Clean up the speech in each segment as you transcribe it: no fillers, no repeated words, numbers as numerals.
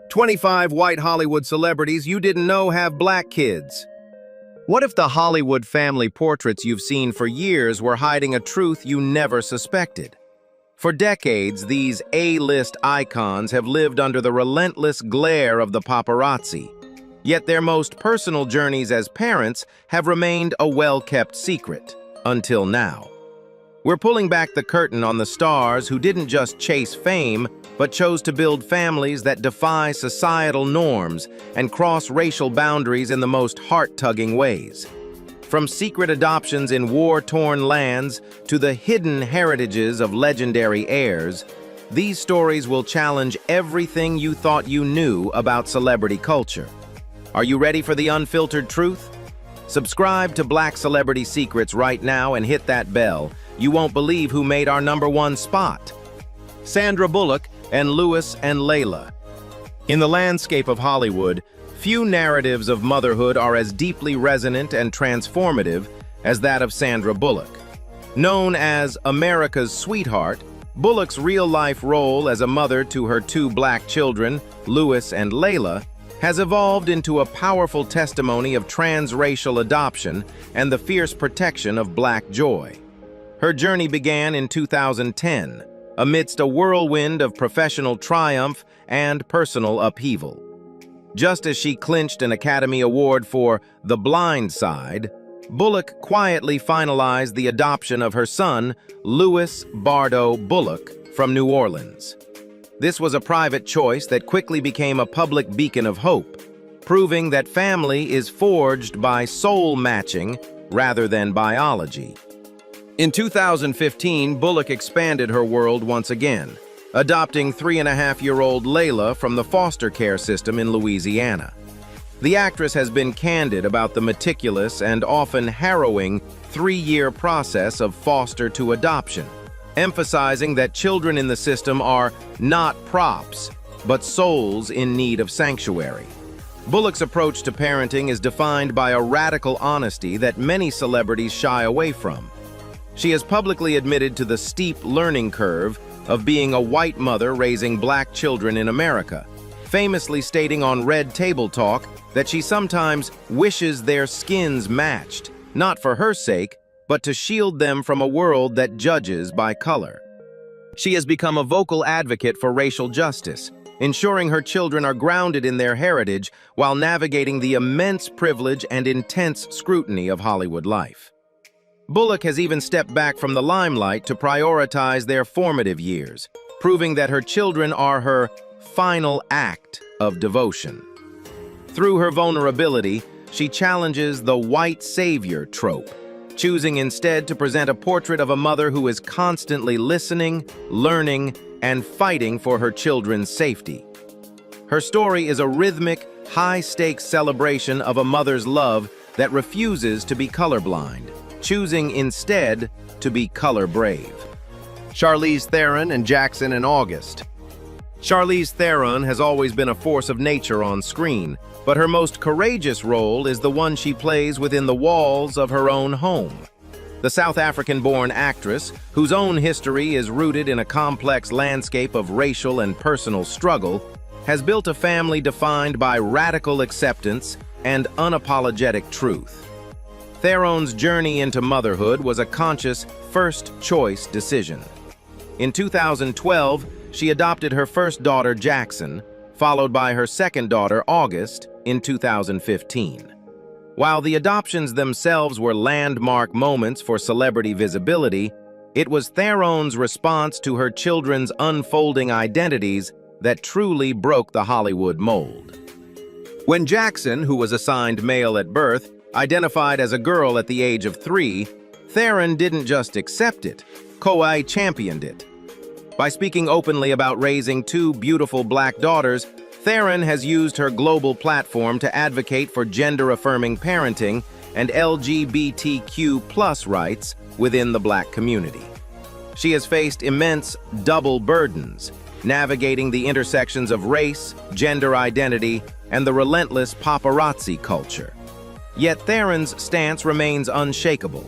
25 white Hollywood celebrities you didn't know have black kids. What if the Hollywood family portraits you've seen for years were hiding a truth you never suspected? For decades, these A-list icons have lived under the relentless glare of the paparazzi. Yet their most personal journeys as parents have remained a well-kept secret, until now. We're pulling back the curtain on the stars who didn't just chase fame, but chose to build families that defy societal norms and cross racial boundaries in the most heart-tugging ways. From secret adoptions in war-torn lands to the hidden heritages of legendary heirs, these stories will challenge everything you thought you knew about celebrity culture. Are you ready for the unfiltered truth? Subscribe to Black Celebrity Secrets right now and hit that bell. You won't believe who made our #1 spot. Sandra Bullock and Louis and Layla. In the landscape of Hollywood, few narratives of motherhood are as deeply resonant and transformative as that of Sandra Bullock. Known as America's sweetheart, Bullock's real-life role as a mother to her 2 black children, Louis and Layla, has evolved into a powerful testimony of transracial adoption and the fierce protection of black joy. Her journey began in 2010, amidst a whirlwind of professional triumph and personal upheaval. Just as she clinched an Academy Award for The Blind Side, Bullock quietly finalized the adoption of her son, Louis Bardo Bullock, from New Orleans. This was a private choice that quickly became a public beacon of hope, proving that family is forged by soul matching rather than biology. In 2015, Bullock expanded her world once again, adopting 3.5-year-old Layla from the foster care system in Louisiana. The actress has been candid about the meticulous and often harrowing 3-year process of foster to adoption, emphasizing that children in the system are not props, but souls in need of sanctuary. Bullock's approach to parenting is defined by a radical honesty that many celebrities shy away from. She has publicly admitted to the steep learning curve of being a white mother raising black children in America, famously stating on Red Table Talk that she sometimes wishes their skins matched, not for her sake, but to shield them from a world that judges by color. She has become a vocal advocate for racial justice, ensuring her children are grounded in their heritage while navigating the immense privilege and intense scrutiny of Hollywood life. Bullock has even stepped back from the limelight to prioritize their formative years, proving that her children are her final act of devotion. Through her vulnerability, she challenges the white savior trope, choosing instead to present a portrait of a mother who is constantly listening, learning, and fighting for her children's safety. Her story is a rhythmic, high-stakes celebration of a mother's love that refuses to be colorblind, choosing instead to be color-brave. Charlize Theron and Jackson in August. Charlize Theron has always been a force of nature on screen, but her most courageous role is the one she plays within the walls of her own home. The South African-born actress, whose own history is rooted in a complex landscape of racial and personal struggle, has built a family defined by radical acceptance and unapologetic truth. Theron's journey into motherhood was a conscious, first-choice decision. In 2012, she adopted her first daughter, Jackson, followed by her second daughter, August, in 2015. While the adoptions themselves were landmark moments for celebrity visibility, it was Theron's response to her children's unfolding identities that truly broke the Hollywood mold. When Jackson, who was assigned male at birth, identified as a girl at the age of 3, Theron didn't just accept it, championed it. By speaking openly about raising 2 beautiful black daughters, Theron has used her global platform to advocate for gender-affirming parenting and LGBTQ+ rights within the black community. She has faced immense double burdens, navigating the intersections of race, gender identity, and the relentless paparazzi culture. Yet Theron's stance remains unshakable.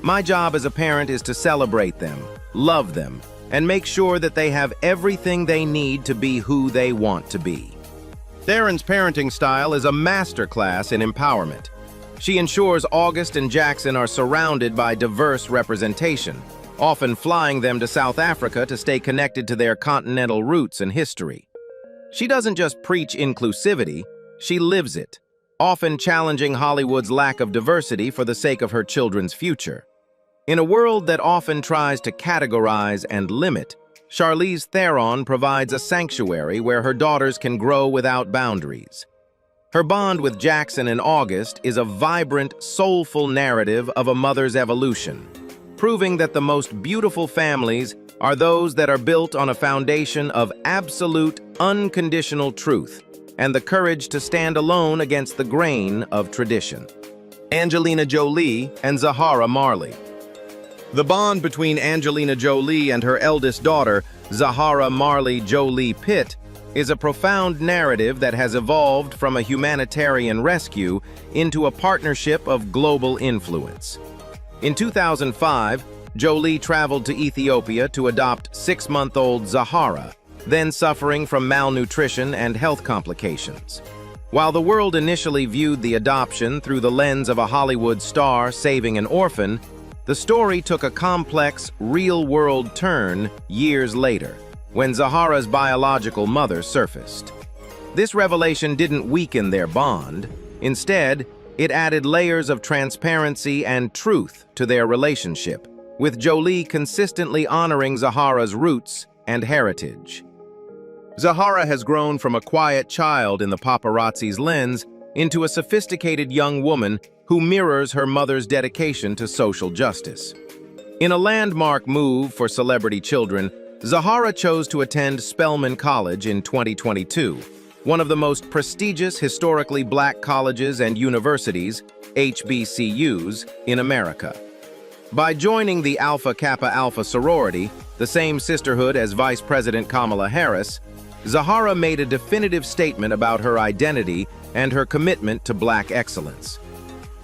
My job as a parent is to celebrate them, love them, and make sure that they have everything they need to be who they want to be. Theron's parenting style is a masterclass in empowerment. She ensures August and Jackson are surrounded by diverse representation, often flying them to South Africa to stay connected to their continental roots and history. She doesn't just preach inclusivity, she lives it, often challenging Hollywood's lack of diversity for the sake of her children's future. In a world that often tries to categorize and limit, Charlize Theron provides a sanctuary where her daughters can grow without boundaries. Her bond with Jackson and August is a vibrant, soulful narrative of a mother's evolution, proving that the most beautiful families are those that are built on a foundation of absolute, unconditional truth and the courage to stand alone against the grain of tradition. Angelina Jolie and Zahara Marley. The bond between Angelina Jolie and her eldest daughter, Zahara Marley Jolie Pitt, is a profound narrative that has evolved from a humanitarian rescue into a partnership of global influence. In 2005, Jolie traveled to Ethiopia to adopt 6-month-old Zahara, then suffering from malnutrition and health complications. While the world initially viewed the adoption through the lens of a Hollywood star saving an orphan, the story took a complex, real-world turn years later, when Zahara's biological mother surfaced. This revelation didn't weaken their bond. Instead, it added layers of transparency and truth to their relationship, with Jolie consistently honoring Zahara's roots and heritage. Zahara has grown from a quiet child in the paparazzi's lens into a sophisticated young woman who mirrors her mother's dedication to social justice. In a landmark move for celebrity children, Zahara chose to attend Spelman College in 2022, one of the most prestigious historically black colleges and universities, HBCUs, in America. By joining the Alpha Kappa Alpha sorority, the same sisterhood as Vice President Kamala Harris, Zahara made a definitive statement about her identity and her commitment to black excellence.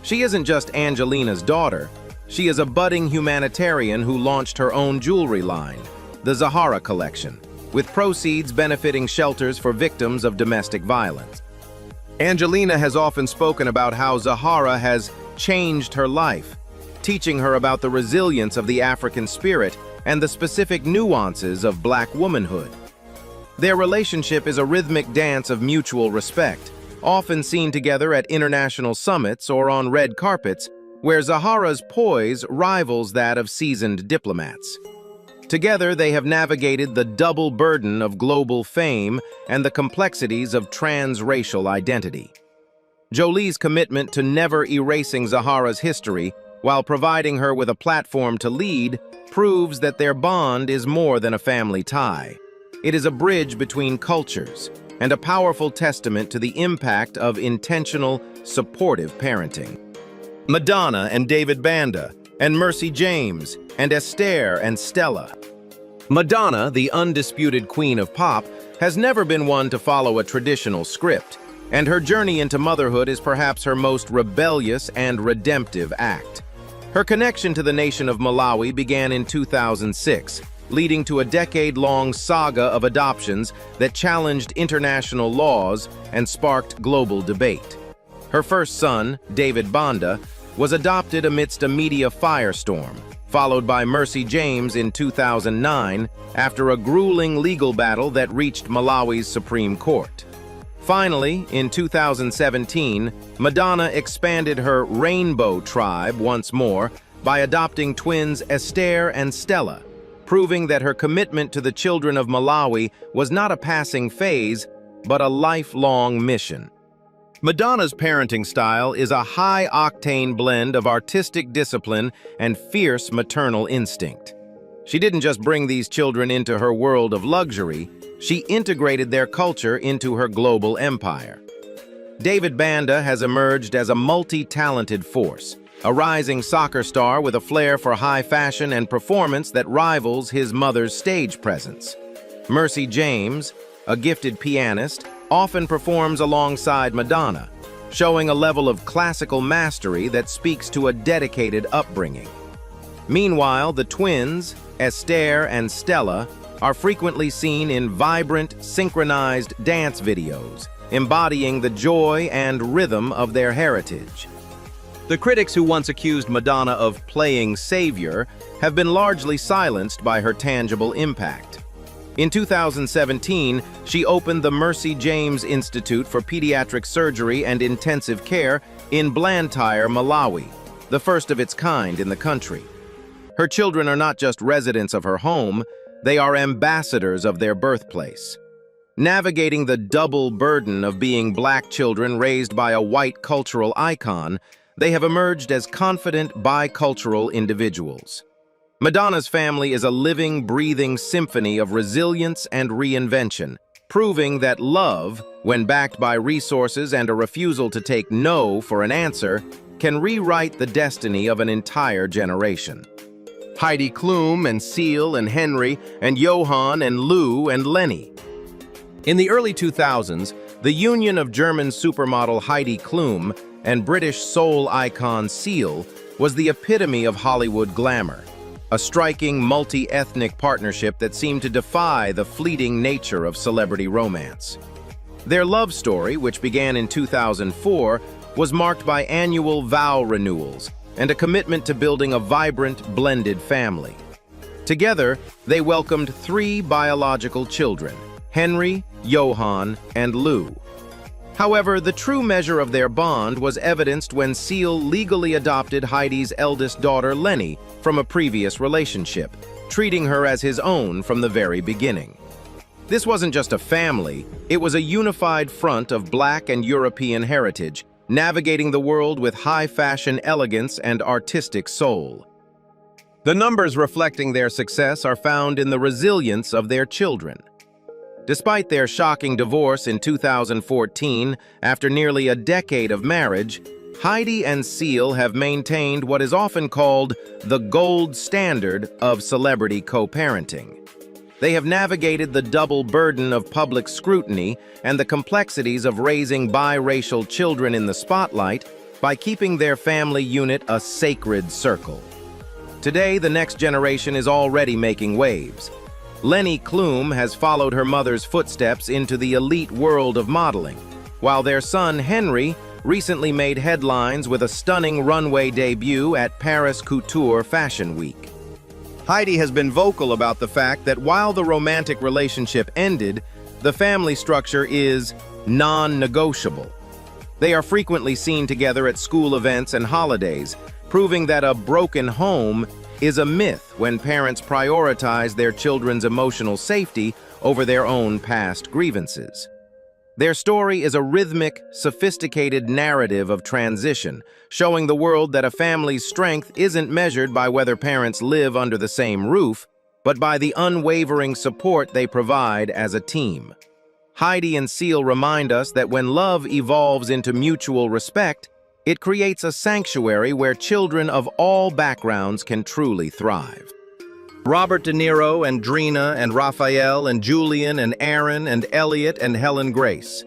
She isn't just Angelina's daughter, she is a budding humanitarian who launched her own jewelry line, the Zahara Collection, with proceeds benefiting shelters for victims of domestic violence. Angelina has often spoken about how Zahara has changed her life, teaching her about the resilience of the African spirit and the specific nuances of black womanhood. Their relationship is a rhythmic dance of mutual respect, often seen together at international summits or on red carpets, where Zahara's poise rivals that of seasoned diplomats. Together, they have navigated the double burden of global fame and the complexities of transracial identity. Jolie's commitment to never erasing Zahara's history while providing her with a platform to lead proves that their bond is more than a family tie. It is a bridge between cultures and a powerful testament to the impact of intentional, supportive parenting. Madonna and David Banda, and Mercy James, and Esther and Stella. Madonna, the undisputed queen of pop, has never been one to follow a traditional script, and her journey into motherhood is perhaps her most rebellious and redemptive act. Her connection to the nation of Malawi began in 2006, leading to a decade-long saga of adoptions that challenged international laws and sparked global debate. Her first son, David Banda, was adopted amidst a media firestorm, followed by Mercy James in 2009 after a grueling legal battle that reached Malawi's Supreme Court. Finally, in 2017, Madonna expanded her rainbow tribe once more by adopting twins Esther and Stella, proving that her commitment to the children of Malawi was not a passing phase, but a lifelong mission. Madonna's parenting style is a high-octane blend of artistic discipline and fierce maternal instinct. She didn't just bring these children into her world of luxury, she integrated their culture into her global empire. David Banda has emerged as a multi-talented force, a rising soccer star with a flair for high fashion and performance that rivals his mother's stage presence. Mercy James, a gifted pianist, often performs alongside Madonna, showing a level of classical mastery that speaks to a dedicated upbringing. Meanwhile, the twins, Esther and Stella, are frequently seen in vibrant, synchronized dance videos, embodying the joy and rhythm of their heritage. The critics who once accused Madonna of playing savior have been largely silenced by her tangible impact. In 2017, she opened the Mercy James Institute for Pediatric Surgery and Intensive Care in Blantyre, Malawi, the first of its kind in the country. Her children are not just residents of her home, they are ambassadors of their birthplace. Navigating the double burden of being Black children raised by a white cultural icon, they have emerged as confident, bicultural individuals. Madonna's family is a living, breathing symphony of resilience and reinvention, proving that love, when backed by resources and a refusal to take no for an answer, can rewrite the destiny of an entire generation. Heidi Klum and Seal and Henry and Johann and Lou and Lenny. In the early 2000s, the union of German supermodel Heidi Klum and British soul icon Seal was the epitome of Hollywood glamour, a striking multi-ethnic partnership that seemed to defy the fleeting nature of celebrity romance. Their love story, which began in 2004, was marked by annual vow renewals and a commitment to building a vibrant, blended family. Together, they welcomed 3 biological children, Henry, Johann, and Lou. However, the true measure of their bond was evidenced when Seal legally adopted Heidi's eldest daughter, Lenny, from a previous relationship, treating her as his own from the very beginning. This wasn't just a family, it was a unified front of Black and European heritage, navigating the world with high-fashion elegance and artistic soul. The numbers reflecting their success are found in the resilience of their children. Despite their shocking divorce in 2014, after nearly a decade of marriage, Heidi and Seal have maintained what is often called the gold standard of celebrity co-parenting. They have navigated the double burden of public scrutiny and the complexities of raising biracial children in the spotlight by keeping their family unit a sacred circle. Today, the next generation is already making waves. Lenny Klum has followed her mother's footsteps into the elite world of modeling, while their son Henry recently made headlines with a stunning runway debut at Paris Couture Fashion Week. Heidi has been vocal about the fact that while the romantic relationship ended, the family structure is non-negotiable. They are frequently seen together at school events and holidays, proving that a broken home is a myth when parents prioritize their children's emotional safety over their own past grievances. Their story is a rhythmic, sophisticated narrative of transition, showing the world that a family's strength isn't measured by whether parents live under the same roof, but by the unwavering support they provide as a team. Heidi and Seal remind us that when love evolves into mutual respect, it creates a sanctuary where children of all backgrounds can truly thrive. Robert De Niro and Drina and Raphael and Julian and Aaron and Elliot and Helen Grace.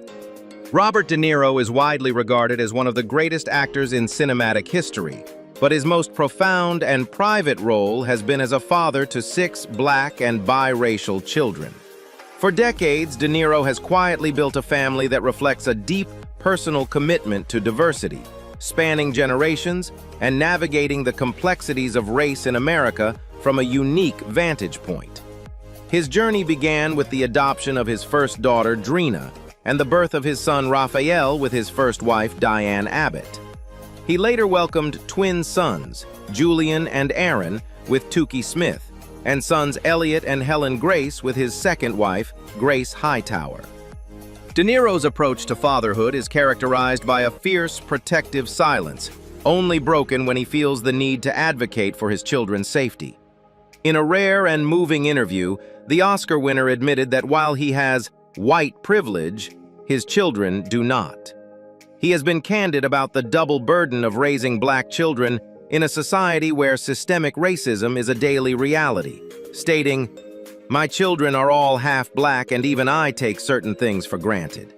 Robert De Niro is widely regarded as one of the greatest actors in cinematic history, but his most profound and private role has been as a father to 6 Black and biracial children. For decades, De Niro has quietly built a family that reflects a deep personal commitment to diversity, spanning generations and navigating the complexities of race in America from a unique vantage point. His journey began with the adoption of his first daughter, Drina, and the birth of his son, Raphael, with his first wife, Diane Abbott. He later welcomed twin sons, Julian and Aaron, with Tukey Smith, and sons Elliot and Helen Grace with his second wife, Grace Hightower. De Niro's approach to fatherhood is characterized by a fierce, protective silence, only broken when he feels the need to advocate for his children's safety. In a rare and moving interview, the Oscar winner admitted that while he has white privilege, his children do not. He has been candid about the double burden of raising Black children in a society where systemic racism is a daily reality, stating, "My children are all half Black and even I take certain things for granted."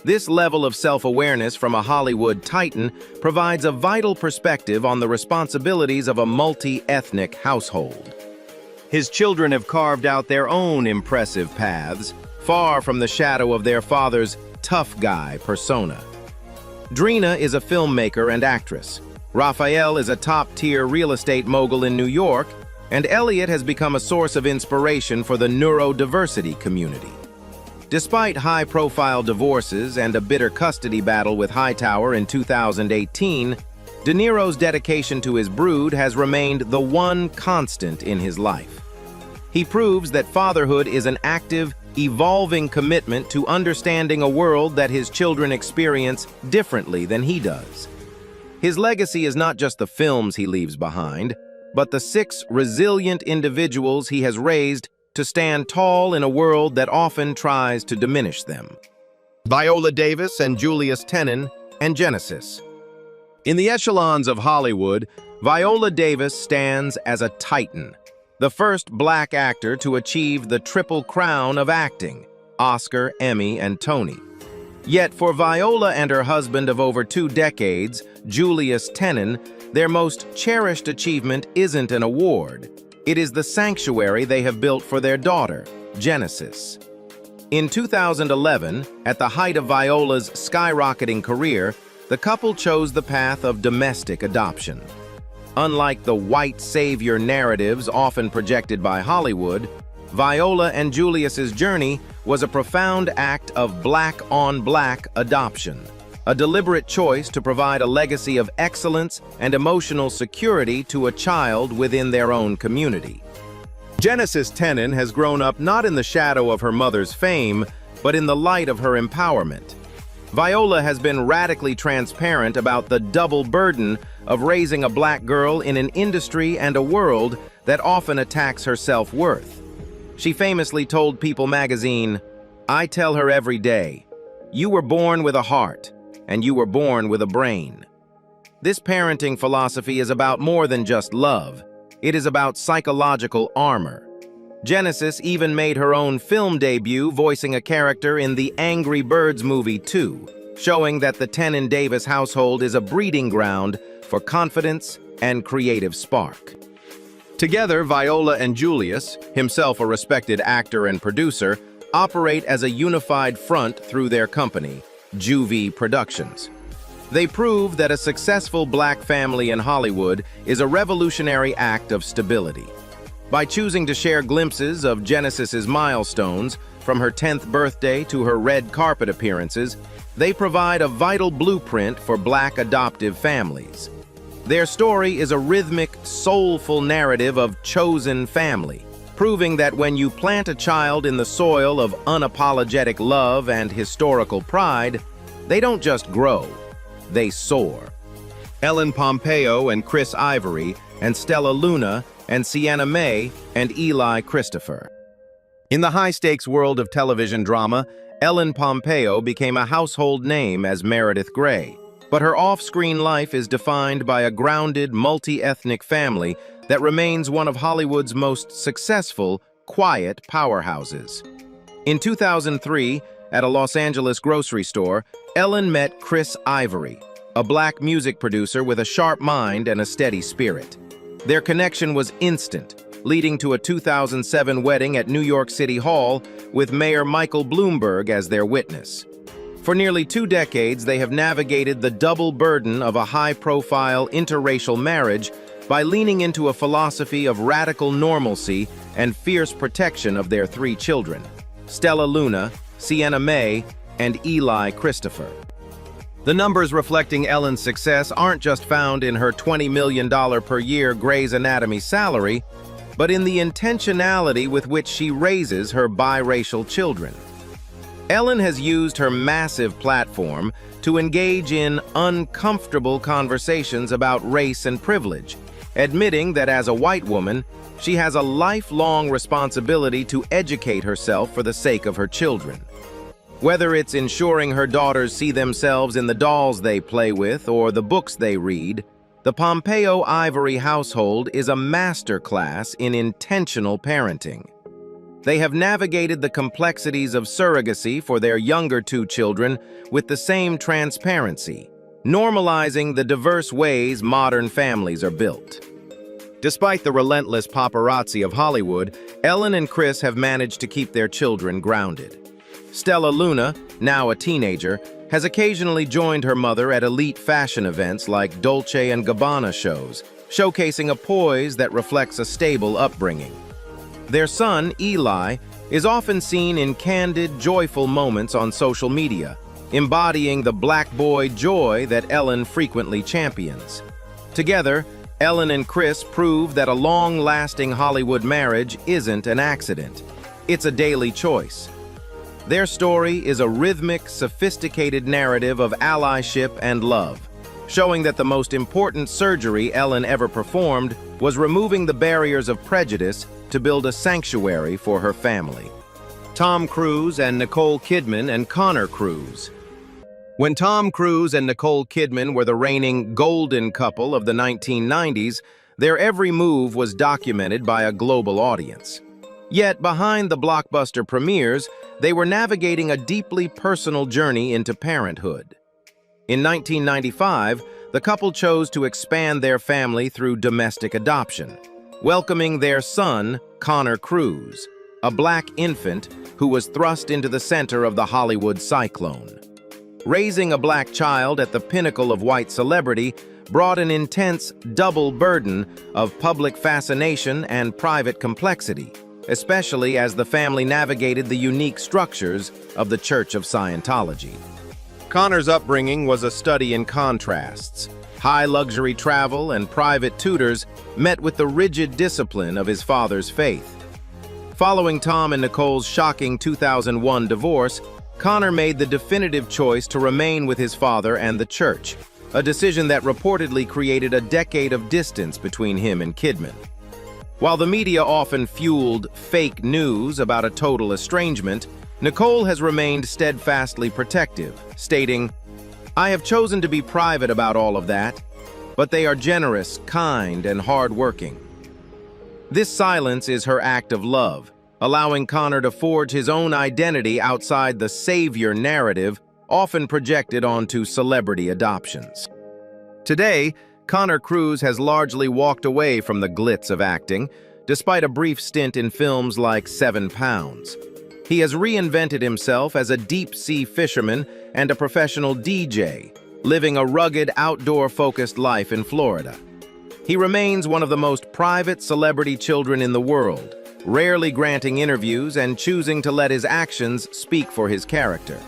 This level of self-awareness from a Hollywood titan provides a vital perspective on the responsibilities of a multi-ethnic household. His children have carved out their own impressive paths, far from the shadow of their father's tough guy persona. Drina is a filmmaker and actress. Raphael is a top-tier real estate mogul in New York, and Elliot has become a source of inspiration for the neurodiversity community. Despite high-profile divorces and a bitter custody battle with Hightower in 2018, De Niro's dedication to his brood has remained the one constant in his life. He proves that fatherhood is an active, evolving commitment to understanding a world that his children experience differently than he does. His legacy is not just the films he leaves behind, but the 6 resilient individuals he has raised to stand tall in a world that often tries to diminish them. Viola Davis and Julius Tenon and Genesis. In the echelons of Hollywood, Viola Davis stands as a titan, the first black actor to achieve the triple crown of acting, Oscar, Emmy, and Tony. Yet for Viola and her husband of over 2 decades, Julius Tenon, their most cherished achievement isn't an award. It is the sanctuary they have built for their daughter, Genesis. In 2011, at the height of Viola's skyrocketing career, the couple chose the path of domestic adoption. Unlike the white savior narratives often projected by Hollywood, Viola and Julius's journey was a profound act of black-on-black adoption, a deliberate choice to provide a legacy of excellence and emotional security to a child within their own community. Genesis Tenon has grown up not in the shadow of her mother's fame, but in the light of her empowerment. Viola has been radically transparent about the double burden of raising a black girl in an industry and a world that often attacks her self-worth. She famously told People magazine, "I tell her every day, you were born with a heart, and you were born with a brain." This parenting philosophy is about more than just love. It is about psychological armor. Genesis even made her own film debut voicing a character in the Angry Birds movie 2, showing that the Tenon Davis household is a breeding ground for confidence and creative spark. Together, Viola and Julius, himself a respected actor and producer, operate as a unified front through their company, Juvie Productions. They prove that a successful black family in Hollywood is a revolutionary act of stability. By choosing to share glimpses of Genesis's milestones, from her 10th birthday to her red carpet appearances, they provide a vital blueprint for black adoptive families. Their story is a rhythmic, soulful narrative of chosen family, proving that when you plant a child in the soil of unapologetic love and historical pride, they don't just grow, they soar. Ellen Pompeo and Chris Ivory and Stella Luna and Sienna May and Eli Christopher. In the high-stakes world of television drama, Ellen Pompeo became a household name as Meredith Grey, but her off-screen life is defined by a grounded, multi-ethnic family that remains one of Hollywood's most successful, quiet powerhouses. In 2003, at a Los Angeles grocery store, Ellen met Chris Ivory, a black music producer with a sharp mind and a steady spirit. Their connection was instant, leading to a 2007 wedding at New York City Hall with Mayor Michael Bloomberg as their witness. For nearly 2 decades, they have navigated the double burden of a high-profile interracial marriage by leaning into a philosophy of radical normalcy and fierce protection of their 3 children, Stella Luna, Sienna May, and Eli Christopher. The numbers reflecting Ellen's success aren't just found in her $20 million per year Grey's Anatomy salary, but in the intentionality with which she raises her biracial children. Ellen has used her massive platform to engage in uncomfortable conversations about race and privilege, admitting that as a white woman, she has a lifelong responsibility to educate herself for the sake of her children. Whether it's ensuring her daughters see themselves in the dolls they play with or the books they read, the Pompeo Ivory household is a masterclass in intentional parenting. They have navigated the complexities of surrogacy for their younger 2 children with the same transparency, normalizing the diverse ways modern families are built. Despite the relentless paparazzi of Hollywood, Ellen and Chris have managed to keep their children grounded. Stella Luna, now a teenager, has occasionally joined her mother at elite fashion events like Dolce & Gabbana shows, showcasing a poise that reflects a stable upbringing. Their son, Eli, is often seen in candid, joyful moments on social media, embodying the black boy joy that Ellen frequently champions. Together, Ellen and Chris prove that a long-lasting Hollywood marriage isn't an accident. It's a daily choice. Their story is a rhythmic, sophisticated narrative of allyship and love, showing that the most important surgery Ellen ever performed was removing the barriers of prejudice to build a sanctuary for her family. Tom Cruise and Nicole Kidman and Connor Cruise. When Tom Cruise and Nicole Kidman were the reigning golden couple of the 1990s, their every move was documented by a global audience. Yet, behind the blockbuster premieres, they were navigating a deeply personal journey into parenthood. In 1995, the couple chose to expand their family through domestic adoption, welcoming their son, Connor Cruise, a black infant who was thrust into the center of the Hollywood cyclone. Raising a black child at the pinnacle of white celebrity brought an intense double burden of public fascination and private complexity, especially as the family navigated the unique structures of the Church of Scientology. Connor's upbringing was a study in contrasts. High luxury travel and private tutors met with the rigid discipline of his father's faith. Following Tom and Nicole's shocking 2001 divorce, Connor made the definitive choice to remain with his father and the church, a decision that reportedly created a decade of distance between him and Kidman. While the media often fueled fake news about a total estrangement, Nicole has remained steadfastly protective, stating, "I have chosen to be private about all of that, but they are generous, kind, and hardworking." This silence is her act of love, allowing Connor to forge his own identity outside the savior narrative often projected onto celebrity adoptions. Today, Connor Cruise has largely walked away from the glitz of acting, despite a brief stint in films like 7 Pounds. He has reinvented himself as a deep-sea fisherman and a professional DJ, living a rugged, outdoor-focused life in Florida. He remains one of the most private celebrity children in the world, rarely granting interviews and choosing to let his actions speak for his character.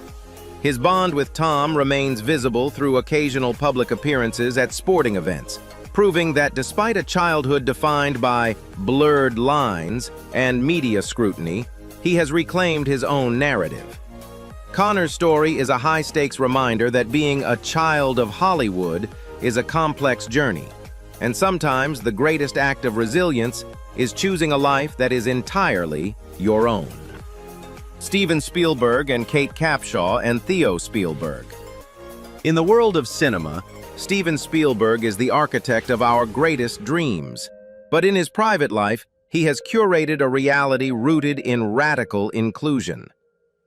His bond with Tom remains visible through occasional public appearances at sporting events, proving that despite a childhood defined by blurred lines and media scrutiny, he has reclaimed his own narrative. Connor's story is a high-stakes reminder that being a child of Hollywood is a complex journey, and sometimes the greatest act of resilience is choosing a life that is entirely your own. Steven Spielberg and Kate Capshaw and Theo Spielberg. In the world of cinema, Steven Spielberg is the architect of our greatest dreams. But in his private life, he has curated a reality rooted in radical inclusion.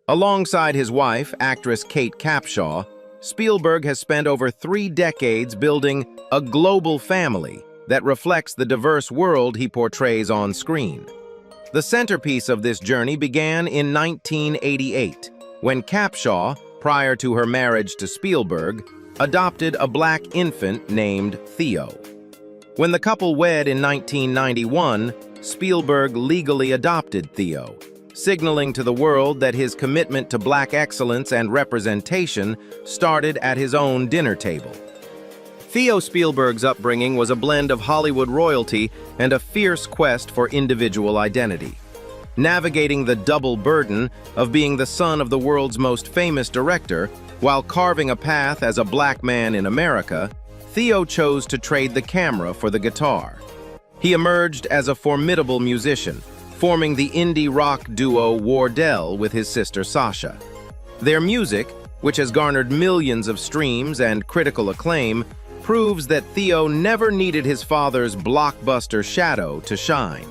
Alongside his wife, actress Kate Capshaw, Spielberg has spent over 3 decades building a global family that reflects the diverse world he portrays on screen. The centerpiece of this journey began in 1988, when Capshaw, prior to her marriage to Spielberg, adopted a black infant named Theo. When the couple wed in 1991, Spielberg legally adopted Theo, signaling to the world that his commitment to black excellence and representation started at his own dinner table. Theo Spielberg's upbringing was a blend of Hollywood royalty and a fierce quest for individual identity. Navigating the double burden of being the son of the world's most famous director, while carving a path as a black man in America, Theo chose to trade the camera for the guitar. He emerged as a formidable musician, forming the indie rock duo Wardell with his sister Sasha. Their music, which has garnered millions of streams and critical acclaim, proves that Theo never needed his father's blockbuster shadow to shine.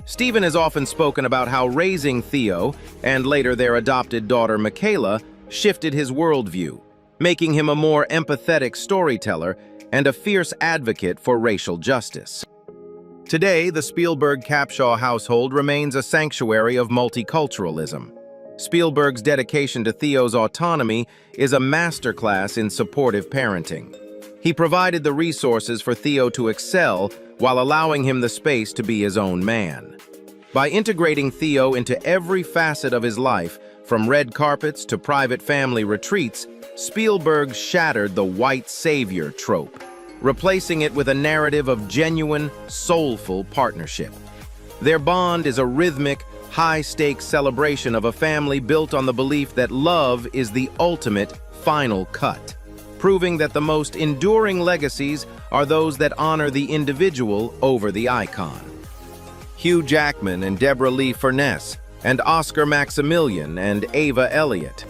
Steven has often spoken about how raising Theo, and later their adopted daughter Michaela, shifted his worldview, making him a more empathetic storyteller and a fierce advocate for racial justice. Today, the Spielberg-Capshaw household remains a sanctuary of multiculturalism. Spielberg's dedication to Theo's autonomy is a masterclass in supportive parenting. He provided the resources for Theo to excel while allowing him the space to be his own man. By integrating Theo into every facet of his life, from red carpets to private family retreats, Spielberg shattered the white savior trope, replacing it with a narrative of genuine, soulful partnership. Their bond is a rhythmic, high-stakes celebration of a family built on the belief that love is the ultimate final cut, proving that the most enduring legacies are those that honor the individual over the icon. Hugh Jackman and Deborah Lee Furness, and Oscar Maximilian and Ava Elliott.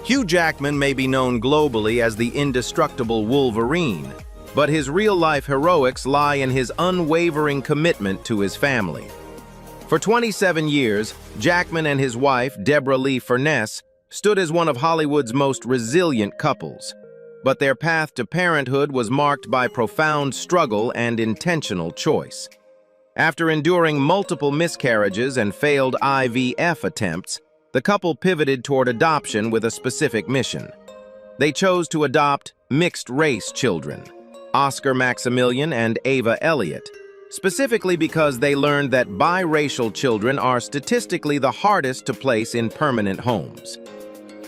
Hugh Jackman may be known globally as the indestructible Wolverine, but his real-life heroics lie in his unwavering commitment to his family. For 27 years, Jackman and his wife, Deborah Lee Furness, stood as one of Hollywood's most resilient couples. But their path to parenthood was marked by profound struggle and intentional choice. After enduring multiple miscarriages and failed IVF attempts, the couple pivoted toward adoption with a specific mission. They chose to adopt mixed-race children, Oscar Maximilian and Ava Elliott, specifically because they learned that biracial children are statistically the hardest to place in permanent homes.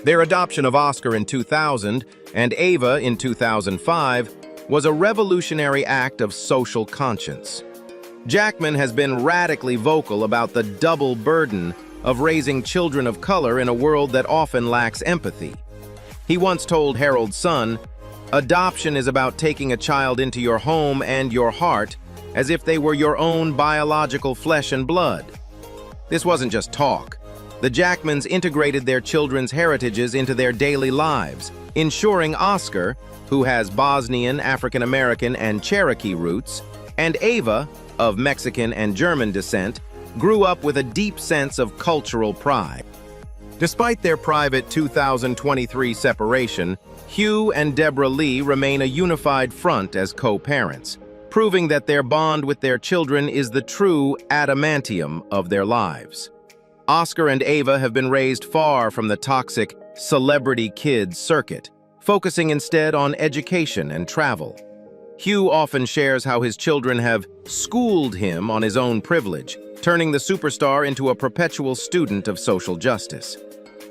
Their adoption of Oscar in 2000 and Ava in 2005 was a revolutionary act of social conscience. Jackman has been radically vocal about the double burden of raising children of color in a world that often lacks empathy. He once told Herald Sun, "Adoption is about taking a child into your home and your heart as if they were your own biological flesh and blood." This wasn't just talk. The Jackmans integrated their children's heritages into their daily lives, ensuring Oscar, who has Bosnian, African American, and Cherokee roots, and Ava, of Mexican and German descent, grew up with a deep sense of cultural pride. Despite their private 2023 separation, Hugh and Deborah Lee remain a unified front as co-parents, proving that their bond with their children is the true adamantium of their lives. Oscar and Ava have been raised far from the toxic celebrity kids circuit, focusing instead on education and travel. Hugh often shares how his children have schooled him on his own privilege, turning the superstar into a perpetual student of social justice.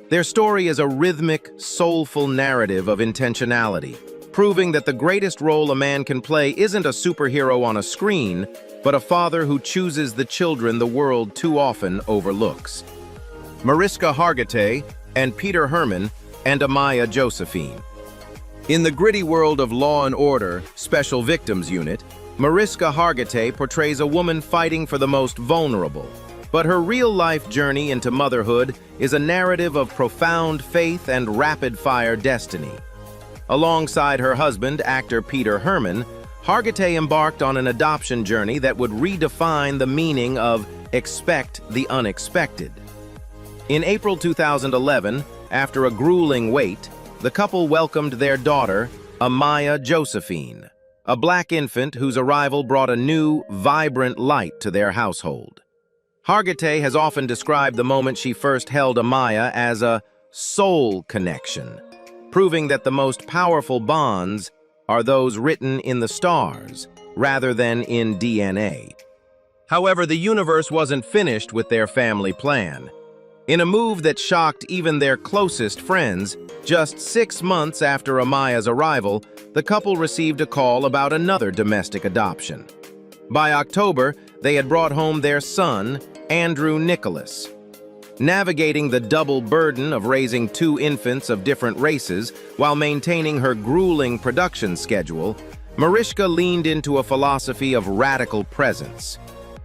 Their story is a rhythmic, soulful narrative of intentionality, proving that the greatest role a man can play isn't a superhero on a screen, but a father who chooses the children the world too often overlooks. Mariska Hargitay and Peter Herman and Amaya Josephine. In the gritty world of Law and Order, Special Victims Unit, Mariska Hargitay portrays a woman fighting for the most vulnerable. But her real-life journey into motherhood is a narrative of profound faith and rapid-fire destiny. Alongside her husband, actor Peter Herman, Hargitay embarked on an adoption journey that would redefine the meaning of expect the unexpected. In April 2011, after a grueling wait, the couple welcomed their daughter, Amaya Josephine, a black infant whose arrival brought a new, vibrant light to their household. Hargitay has often described the moment she first held Amaya as a soul connection, proving that the most powerful bonds are those written in the stars, rather than in DNA. However, the universe wasn't finished with their family plan. In a move that shocked even their closest friends, just 6 months after Amaya's arrival, the couple received a call about another domestic adoption. By October, they had brought home their son, Andrew Nicholas. Navigating the double burden of raising 2 infants of different races while maintaining her grueling production schedule, Mariska leaned into a philosophy of radical presence.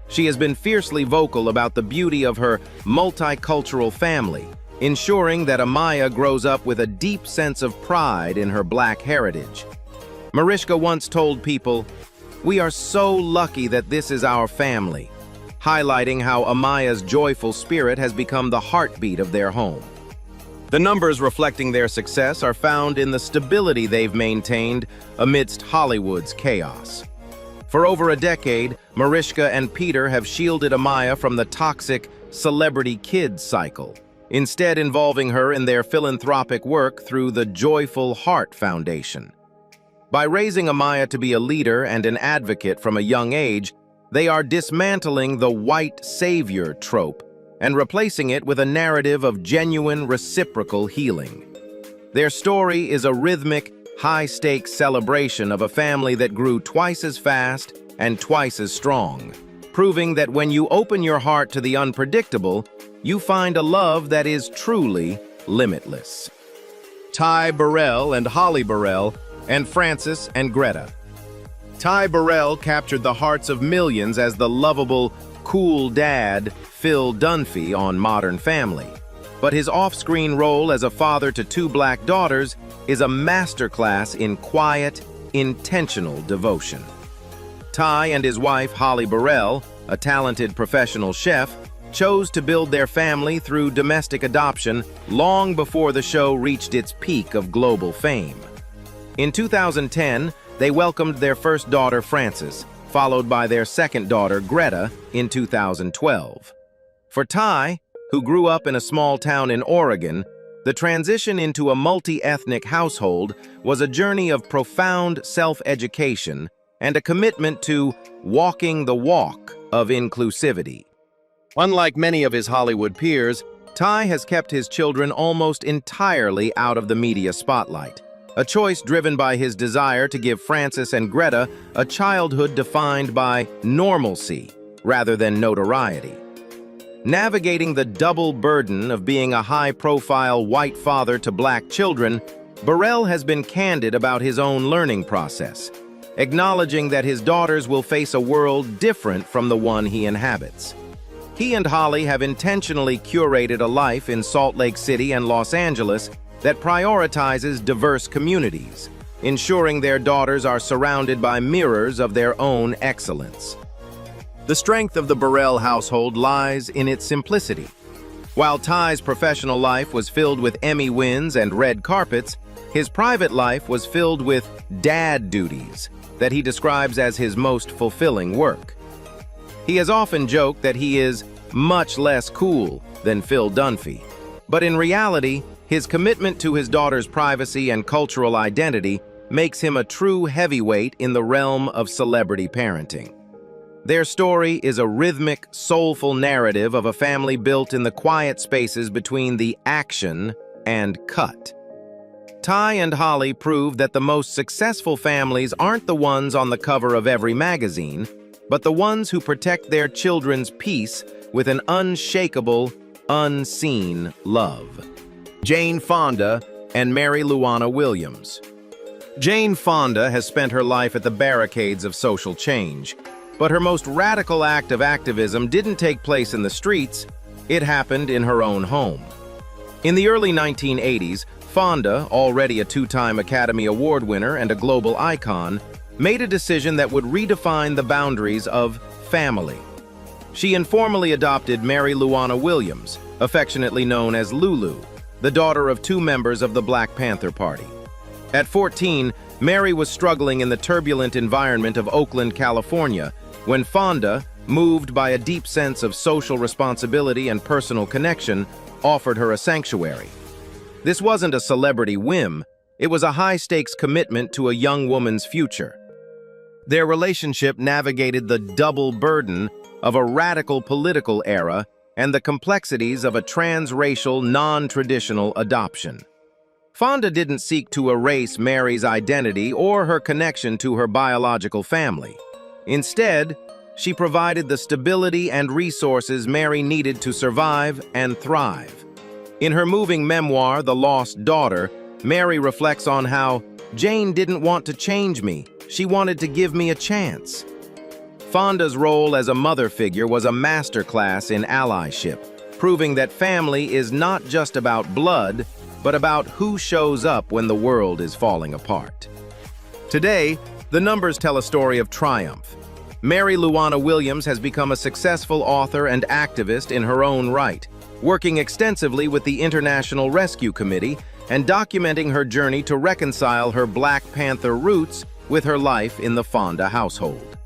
She has been fiercely vocal about the beauty of her multicultural family, ensuring that Amaya grows up with a deep sense of pride in her black heritage. Mariska once told people, "We are so lucky that this is our family," highlighting how Amaya's joyful spirit has become the heartbeat of their home. The numbers reflecting their success are found in the stability they've maintained amidst Hollywood's chaos. For over a decade, Mariska and Peter have shielded Amaya from the toxic celebrity kids cycle, instead involving her in their philanthropic work through the Joyful Heart Foundation. By raising Amaya to be a leader and an advocate from a young age, they are dismantling the white savior trope and replacing it with a narrative of genuine reciprocal healing. Their story is a rhythmic, high-stakes celebration of a family that grew twice as fast and twice as strong, proving that when you open your heart to the unpredictable, you find a love that is truly limitless. Ty Burrell and Holly Burrell, and Frances and Greta. Ty Burrell captured the hearts of millions as the lovable, cool dad Phil Dunphy on Modern Family. But his off-screen role as a father to two black daughters is a masterclass in quiet, intentional devotion. Ty and his wife, Holly Burrell, a talented professional chef, chose to build their family through domestic adoption long before the show reached its peak of global fame. In 2010, they welcomed their first daughter, Frances, followed by their second daughter, Greta, in 2012. For Ty, who grew up in a small town in Oregon, the transition into a multi-ethnic household was a journey of profound self-education and a commitment to walking the walk of inclusivity. Unlike many of his Hollywood peers, Ty has kept his children almost entirely out of the media spotlight, a choice driven by his desire to give Frances and Greta a childhood defined by normalcy rather than notoriety. Navigating the double burden of being a high-profile white father to black children, Burrell has been candid about his own learning process, acknowledging that his daughters will face a world different from the one he inhabits. He and Holly have intentionally curated a life in Salt Lake City and Los Angeles that prioritizes diverse communities, ensuring their daughters are surrounded by mirrors of their own excellence. The strength of the Burrell household lies in its simplicity. While Ty's professional life was filled with Emmy wins and red carpets, his private life was filled with dad duties that he describes as his most fulfilling work. He has often joked that he is much less cool than Phil Dunphy, but in reality, his commitment to his daughter's privacy and cultural identity makes him a true heavyweight in the realm of celebrity parenting. Their story is a rhythmic, soulful narrative of a family built in the quiet spaces between the action and cut. Ty and Holly prove that the most successful families aren't the ones on the cover of every magazine, but the ones who protect their children's peace with an unshakable, unseen love. Jane Fonda and Mary Luana Williams. Jane Fonda has spent her life at the barricades of social change, but her most radical act of activism didn't take place in the streets, it happened in her own home. In the early 1980s, Fonda, already a two-time Academy Award winner and a global icon, made a decision that would redefine the boundaries of family. She informally adopted Mary Luana Williams, affectionately known as Lulu, the daughter of two members of the Black Panther Party. At 14, Mary was struggling in the turbulent environment of Oakland, California, when Fonda, moved by a deep sense of social responsibility and personal connection, offered her a sanctuary. This wasn't a celebrity whim, it was a high-stakes commitment to a young woman's future. Their relationship navigated the double burden of a radical political era and the complexities of a transracial, non-traditional adoption. Fonda didn't seek to erase Mary's identity or her connection to her biological family. Instead, she provided the stability and resources Mary needed to survive and thrive. In her moving memoir, The Lost Daughter, Mary reflects on how Jane didn't want to change me, she wanted to give me a chance. Fonda's role as a mother figure was a masterclass in allyship, proving that family is not just about blood, but about who shows up when the world is falling apart. Today, the numbers tell a story of triumph. Mary Luana Williams has become a successful author and activist in her own right, working extensively with the International Rescue Committee and documenting her journey to reconcile her Black Panther roots with her life in the Fonda household.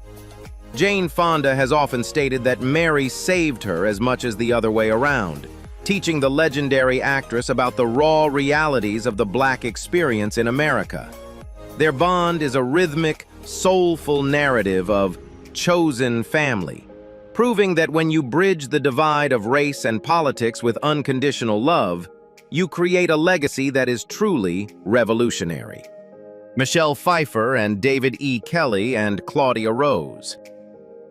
Jane Fonda has often stated that Mary saved her as much as the other way around, teaching the legendary actress about the raw realities of the Black experience in America. Their bond is a rhythmic, soulful narrative of chosen family, proving that when you bridge the divide of race and politics with unconditional love, you create a legacy that is truly revolutionary. Michelle Pfeiffer and David E. Kelley and Claudia Rose.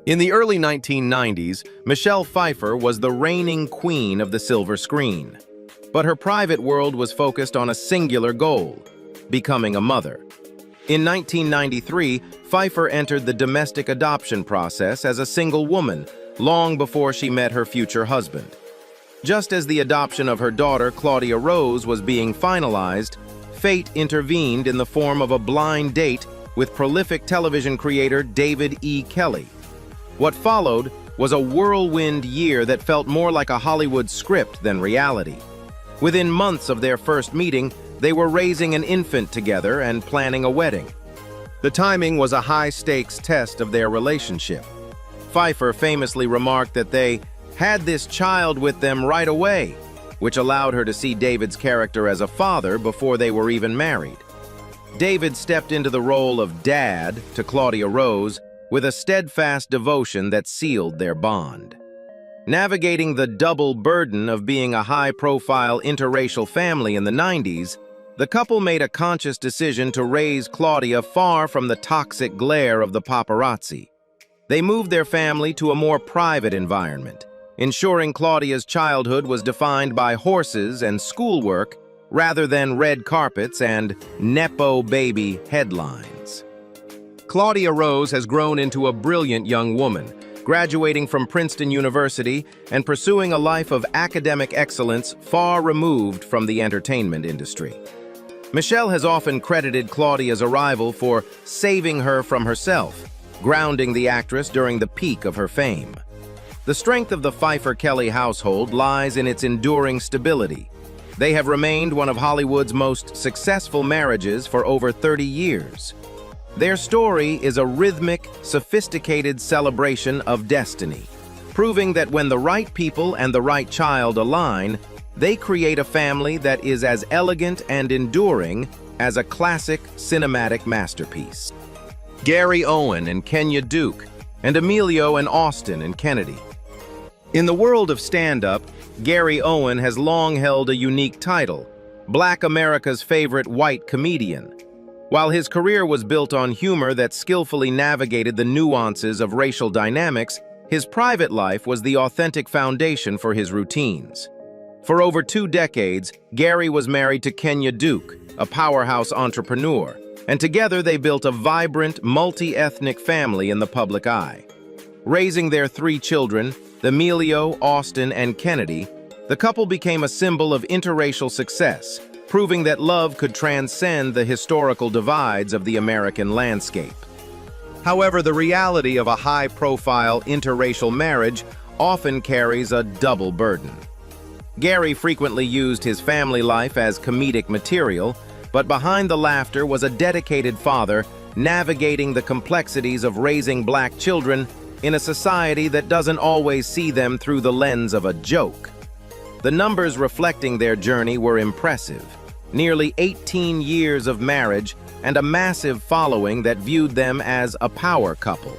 In the early 1990s, Michelle Pfeiffer was the reigning queen of the silver screen. But her private world was focused on a singular goal: becoming a mother. In 1993, Pfeiffer entered the domestic adoption process as a single woman, long before she met her future husband. Just as the adoption of her daughter, Claudia Rose, was being finalized, fate intervened in the form of a blind date with prolific television creator David E. Kelley. What followed was a whirlwind year that felt more like a Hollywood script than reality. Within months of their first meeting, they were raising an infant together and planning a wedding. The timing was a high-stakes test of their relationship. Pfeiffer famously remarked that they had this child with them right away, which allowed her to see David's character as a father before they were even married. David stepped into the role of dad to Claudia Rose with a steadfast devotion that sealed their bond. Navigating the double burden of being a high-profile interracial family in the 90s, the couple made a conscious decision to raise Claudia far from the toxic glare of the paparazzi. They moved their family to a more private environment, ensuring Claudia's childhood was defined by horses and schoolwork rather than red carpets and Nepo baby headlines. Claudia Rose has grown into a brilliant young woman, graduating from Princeton University and pursuing a life of academic excellence far removed from the entertainment industry. Michelle has often credited Claudia's arrival for saving her from herself, grounding the actress during the peak of her fame. The strength of the Pfeiffer-Kelley household lies in its enduring stability. They have remained one of Hollywood's most successful marriages for over 30 years. Their story is a rhythmic, sophisticated celebration of destiny, proving that when the right people and the right child align, they create a family that is as elegant and enduring as a classic cinematic masterpiece. Gary Owen and Kenya Duke, and Emilio and Austin and Kennedy. In the world of stand-up, Gary Owen has long held a unique title, Black America's favorite white comedian. While his career was built on humor that skillfully navigated the nuances of racial dynamics, his private life was the authentic foundation for his routines. For over 2 decades, Gary was married to Kenya Duke, a powerhouse entrepreneur, and together they built a vibrant, multi-ethnic family in the public eye. Raising their 3 children, Emilio, Austin, and Kennedy, the couple became a symbol of interracial success, proving that love could transcend the historical divides of the American landscape. However, the reality of a high-profile interracial marriage often carries a double burden. Gary frequently used his family life as comedic material, but behind the laughter was a dedicated father navigating the complexities of raising Black children in a society that doesn't always see them through the lens of a joke. The numbers reflecting their journey were impressive. Nearly 18 years of marriage and a massive following that viewed them as a power couple.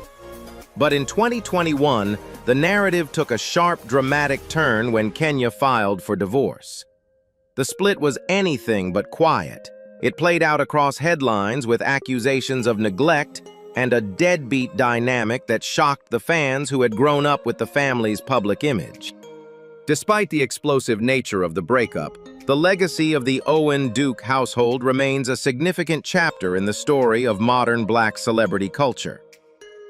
But in 2021, the narrative took a sharp, dramatic turn when Kenya filed for divorce. The split was anything but quiet. It played out across headlines with accusations of neglect and a deadbeat dynamic that shocked the fans who had grown up with the family's public image. Despite the explosive nature of the breakup, the legacy of the Owen-Duke household remains a significant chapter in the story of modern Black celebrity culture.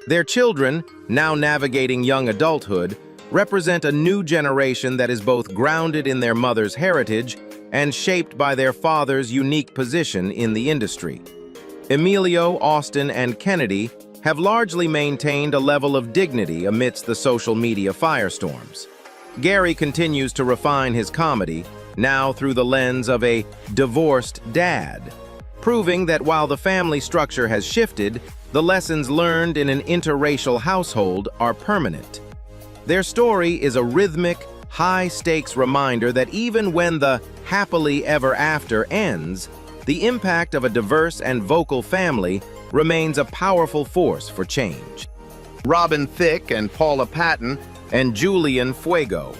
Their children, now navigating young adulthood, represent a new generation that is both grounded in their mother's heritage and shaped by their father's unique position in the industry. Emilio, Austin, and Kennedy have largely maintained a level of dignity amidst the social media firestorms. Gary continues to refine his comedy, now through the lens of a divorced dad, proving that while the family structure has shifted, the lessons learned in an interracial household are permanent. Their story is a rhythmic, high-stakes reminder that even when the happily ever after ends, the impact of a diverse and vocal family remains a powerful force for change. Robin Thicke and Paula Patton and Julian Fuego.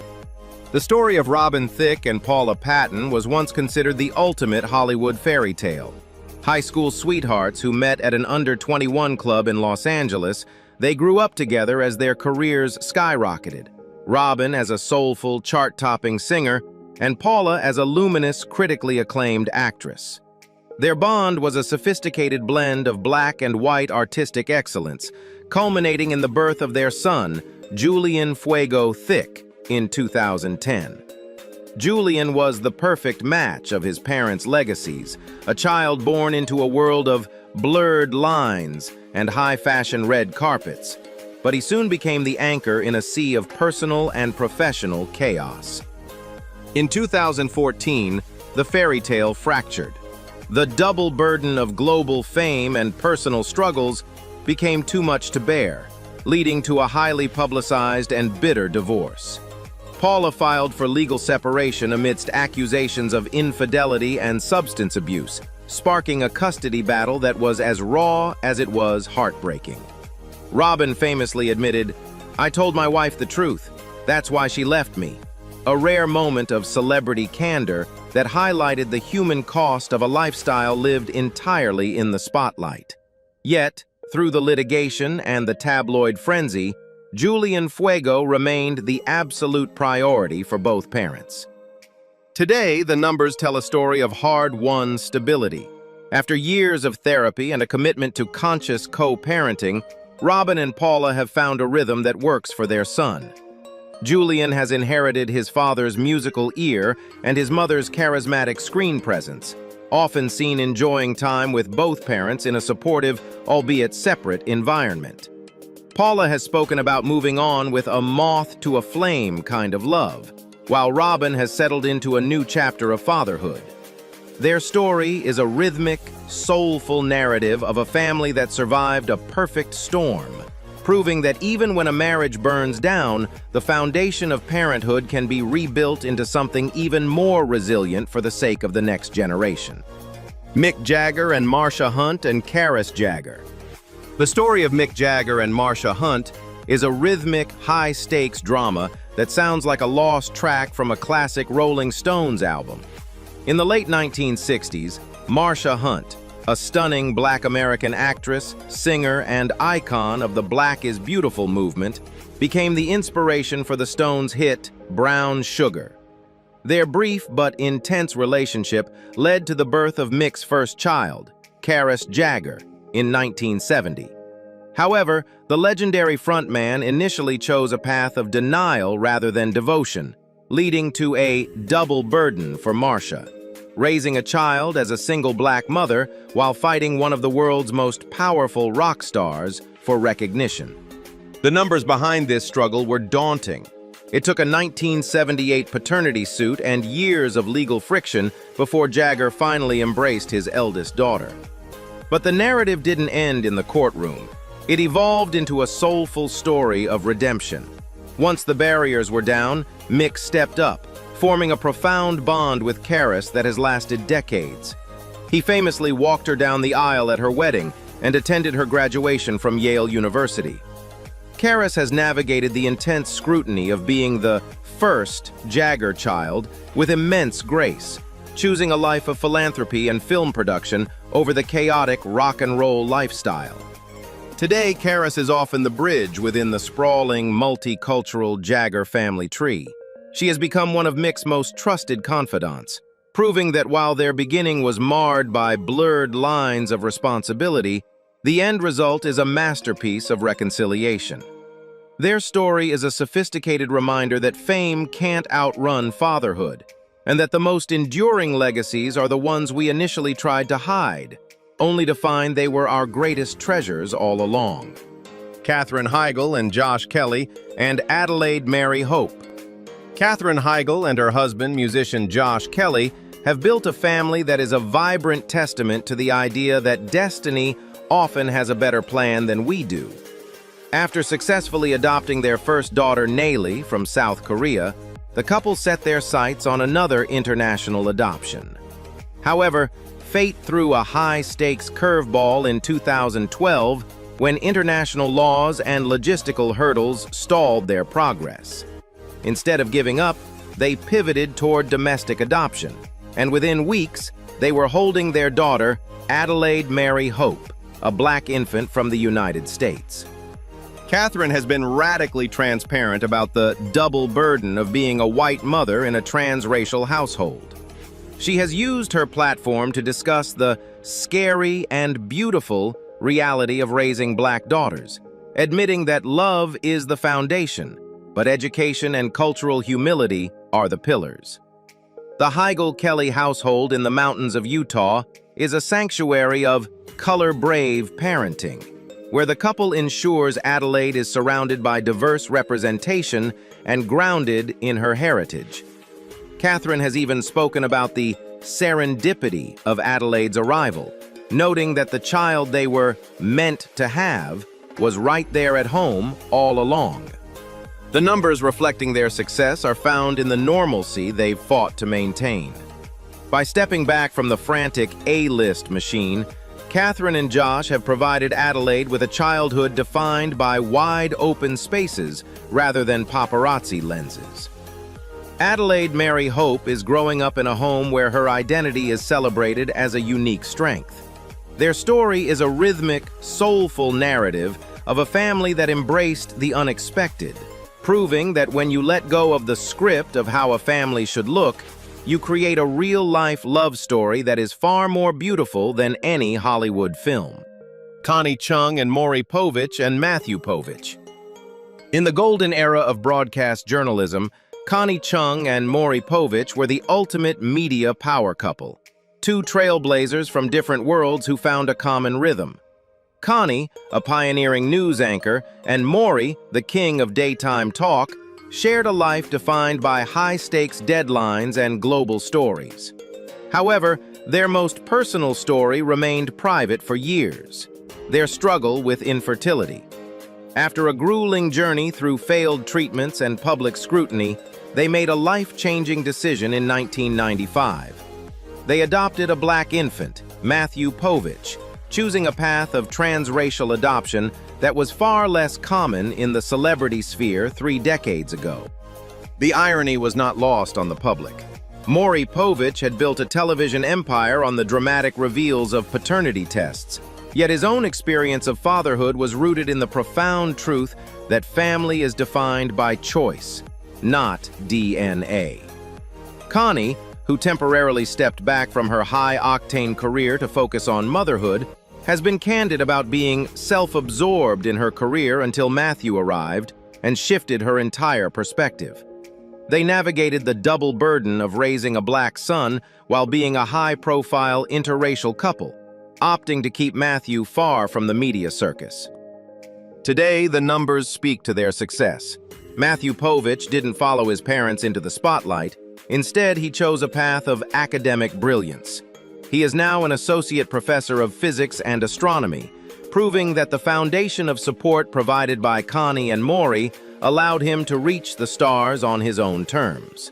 The story of Robin Thicke and Paula Patton was once considered the ultimate Hollywood fairy tale. High school sweethearts who met at an under-21 club in Los Angeles, they grew up together as their careers skyrocketed. Robin as a soulful, chart-topping singer, and Paula as a luminous, critically acclaimed actress. Their bond was a sophisticated blend of black and white artistic excellence, culminating in the birth of their son, Julian Fuego Thicke, in 2010. Julian was the perfect match of his parents' legacies, a child born into a world of blurred lines and high-fashion red carpets, but he soon became the anchor in a sea of personal and professional chaos. In 2014, the fairy tale fractured. The double burden of global fame and personal struggles became too much to bear, leading to a highly publicized and bitter divorce. Paula filed for legal separation amidst accusations of infidelity and substance abuse, sparking a custody battle that was as raw as it was heartbreaking. Robin famously admitted, "I told my wife the truth. That's why she left me." A rare moment of celebrity candor that highlighted the human cost of a lifestyle lived entirely in the spotlight. Yet, through the litigation and the tabloid frenzy, Julian Fuego remained the absolute priority for both parents. Today, the numbers tell a story of hard-won stability. After years of therapy and a commitment to conscious co-parenting, Robin and Paula have found a rhythm that works for their son. Julian has inherited his father's musical ear and his mother's charismatic screen presence, often seen enjoying time with both parents in a supportive, albeit separate, environment. Paula has spoken about moving on with a moth-to-a-flame kind of love, while Robin has settled into a new chapter of fatherhood. Their story is a rhythmic, soulful narrative of a family that survived a perfect storm, proving that even when a marriage burns down, the foundation of parenthood can be rebuilt into something even more resilient for the sake of the next generation. Mick Jagger and Marsha Hunt and Karis Jagger. The story of Mick Jagger and Marsha Hunt is a rhythmic, high-stakes drama that sounds like a lost track from a classic Rolling Stones album. In the late 1960s, Marsha Hunt, a stunning Black American actress, singer, and icon of the Black is Beautiful movement, became the inspiration for the Stones' hit, Brown Sugar. Their brief but intense relationship led to the birth of Mick's first child, Karis Jagger, in 1970. However, the legendary frontman initially chose a path of denial rather than devotion, leading to a double burden for Marsha, raising a child as a single black mother while fighting one of the world's most powerful rock stars for recognition. The numbers behind this struggle were daunting. It took a 1978 paternity suit and years of legal friction before Jagger finally embraced his eldest daughter. But the narrative didn't end in the courtroom. It evolved into a soulful story of redemption. Once the barriers were down, Mick stepped up, forming a profound bond with Karis that has lasted decades. He famously walked her down the aisle at her wedding and attended her graduation from Yale University. Karis has navigated the intense scrutiny of being the first Jagger child with immense grace, choosing a life of philanthropy and film production over the chaotic rock and roll lifestyle. Today, Karis is often the bridge within the sprawling, multicultural Jagger family tree. She has become one of Mick's most trusted confidants, proving that while their beginning was marred by blurred lines of responsibility, the end result is a masterpiece of reconciliation. Their story is a sophisticated reminder that fame can't outrun fatherhood, and that the most enduring legacies are the ones we initially tried to hide, only to find they were our greatest treasures all along. Katherine Heigl and Josh Kelly and Adelaide Mary Hope. Katherine Heigl and her husband, musician Josh Kelly, have built a family that is a vibrant testament to the idea that destiny often has a better plan than we do. After successfully adopting their first daughter, Nayli, from South Korea, the couple set their sights on another international adoption. However, fate threw a high-stakes curveball in 2012 when international laws and logistical hurdles stalled their progress. Instead of giving up, they pivoted toward domestic adoption, and within weeks, they were holding their daughter, Adelaide Mary Hope, a black infant from the United States. Katherine has been radically transparent about the double burden of being a white mother in a transracial household. She has used her platform to discuss the scary and beautiful reality of raising black daughters, admitting that love is the foundation, but education and cultural humility are the pillars. The Heigl-Kelly household in the mountains of Utah is a sanctuary of color-brave parenting, where the couple ensures Adelaide is surrounded by diverse representation and grounded in her heritage. Katherine has even spoken about the serendipity of Adelaide's arrival, noting that the child they were meant to have was right there at home all along. The numbers reflecting their success are found in the normalcy they've fought to maintain. By stepping back from the frantic A-list machine, Katherine and Josh have provided Adelaide with a childhood defined by wide-open spaces rather than paparazzi lenses. Adelaide Mary Hope is growing up in a home where her identity is celebrated as a unique strength. Their story is a rhythmic, soulful narrative of a family that embraced the unexpected, proving that when you let go of the script of how a family should look, you create a real-life love story that is far more beautiful than any Hollywood film. Connie Chung and Maury Povich and Matthew Povich. In the golden era of broadcast journalism, Connie Chung and Maury Povich were the ultimate media power couple, two trailblazers from different worlds who found a common rhythm. Connie, a pioneering news anchor, and Maury, the king of daytime talk, shared a life defined by high-stakes deadlines and global stories. However, their most personal story remained private for years: their struggle with infertility. After a grueling journey through failed treatments and public scrutiny, they made a life-changing decision in 1995. They adopted a black infant, Matthew Povich, choosing a path of transracial adoption that was far less common in the celebrity sphere 3 decades ago. The irony was not lost on the public. Maury Povich had built a television empire on the dramatic reveals of paternity tests, yet his own experience of fatherhood was rooted in the profound truth that family is defined by choice, not DNA. Connie, who temporarily stepped back from her high-octane career to focus on motherhood, has been candid about being self-absorbed in her career until Matthew arrived and shifted her entire perspective. They navigated the double burden of raising a black son while being a high-profile interracial couple, opting to keep Matthew far from the media circus. Today, the numbers speak to their success. Matthew Povich didn't follow his parents into the spotlight. Instead, he chose a path of academic brilliance. He is now an associate professor of physics and astronomy, proving that the foundation of support provided by Connie and Maury allowed him to reach the stars on his own terms.